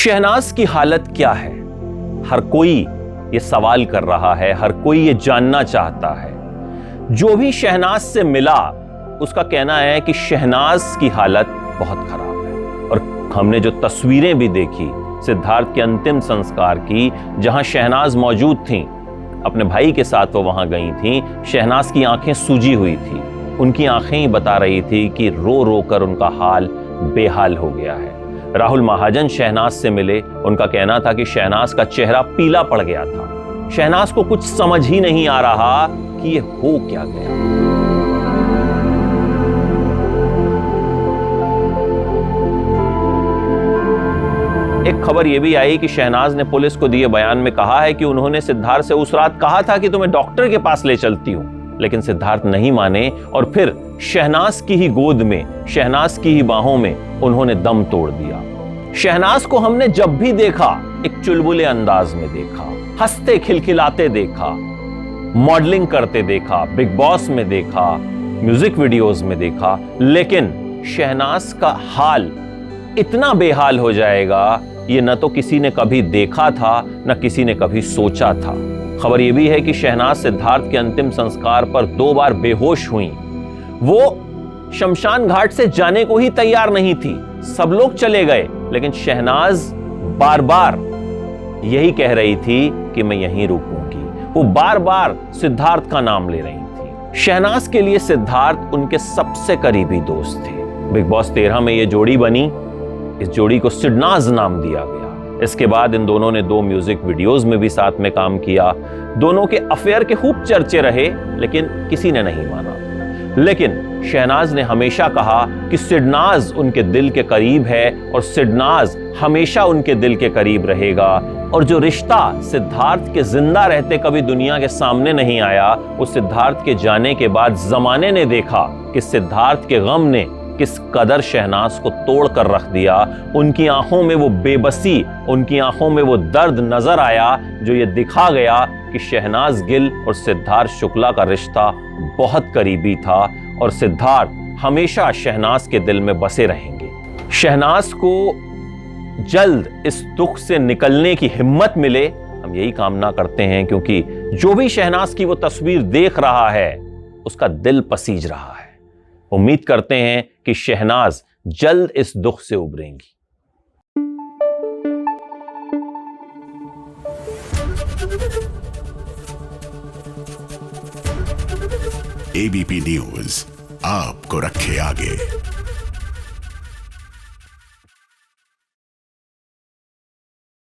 शहनाज की हालत क्या है? हर कोई ये सवाल कर रहा है, हर कोई ये जानना चाहता है। जो भी शहनाज से मिला उसका कहना है कि शहनाज की हालत बहुत खराब है। और हमने जो तस्वीरें भी देखी सिद्धार्थ के अंतिम संस्कार की, जहां शहनाज मौजूद थीं, अपने भाई के साथ वो वहां गई थीं, शहनाज की आंखें सूजी हुई थी। उनकी आंखें ही बता रही थी कि रो रो कर उनका हाल बेहाल हो गया है। राहुल महाजन शहनाज से मिले, उनका कहना था कि शहनाज का चेहरा पीला पड़ गया था। शहनाज को कुछ समझ ही नहीं आ रहा कि ये हो क्या गया। एक खबर यह भी आई कि शहनाज ने पुलिस को दिए बयान में कहा है कि उन्होंने सिद्धार्थ से उस रात कहा था कि तुम्हें डॉक्टर के पास ले चलती हूं, लेकिन सिद्धार्थ नहीं माने और फिर शहनाज की ही गोद में, शहनाज की ही बाहों में उन्होंने दम तोड़ दिया। शहनाज को हमने जब भी देखा एक चुलबुले अंदाज में देखा, हंसते खिलखिलाते देखा, मॉडलिंग करते देखा, बिग बॉस में देखा, म्यूजिक वीडियोस में देखा, लेकिन शहनाज का हाल इतना बेहाल हो जाएगा ये न तो किसी ने कभी देखा था न किसी ने कभी सोचा था। खबर यह भी है कि शहनाज सिद्धार्थ के अंतिम संस्कार पर 2 बार बेहोश हुई। वो शमशान घाट से जाने को ही तैयार नहीं थी, सब लोग चले गए, लेकिन शहनाज बार बार यही कह रही थी कि मैं यहीं रुकूंगी। वो बार बार सिद्धार्थ का नाम ले रही थी। शहनाज के लिए सिद्धार्थ उनके सबसे करीबी दोस्त थे। बिग बॉस 13 में ये जोड़ी बनी, इस जोड़ी को सिडनाज नाम दिया गया। इसके बाद इन दोनों ने 2 म्यूजिक वीडियोस में भी साथ में काम किया। दोनों के अफेयर के खूब चर्चे रहे, लेकिन किसी ने नहीं माना। लेकिन शहनाज ने हमेशा कहा कि सिडनाज उनके दिल के करीब है और सिडनाज हमेशा उनके दिल के करीब रहेगा। और जो रिश्ता सिद्धार्थ के जिंदा रहते कभी दुनिया के सामने नहीं आया, वो सिद्धार्थ के जाने के बाद जमाने ने देखा कि सिद्धार्थ के गम ने किस कदर शहनाज को तोड़ कर रख दिया। उनकी आंखों में वो बेबसी, उनकी आंखों में वो दर्द नजर आया, जो ये दिखा गया कि शहनाज गिल और सिद्धार्थ शुक्ला का रिश्ता बहुत करीबी था और सिद्धार्थ हमेशा शहनाज के दिल में बसे रहेंगे। शहनाज को जल्द इस दुख से निकलने की हिम्मत मिले, हम यही कामना करते हैं, क्योंकि जो भी शहनाज की वो तस्वीर देख रहा है उसका दिल पसीज रहा है। उम्मीद करते हैं कि शहनाज जल्द इस दुख से उबरेंगी। एबीपी न्यूज आपको रखे आगे।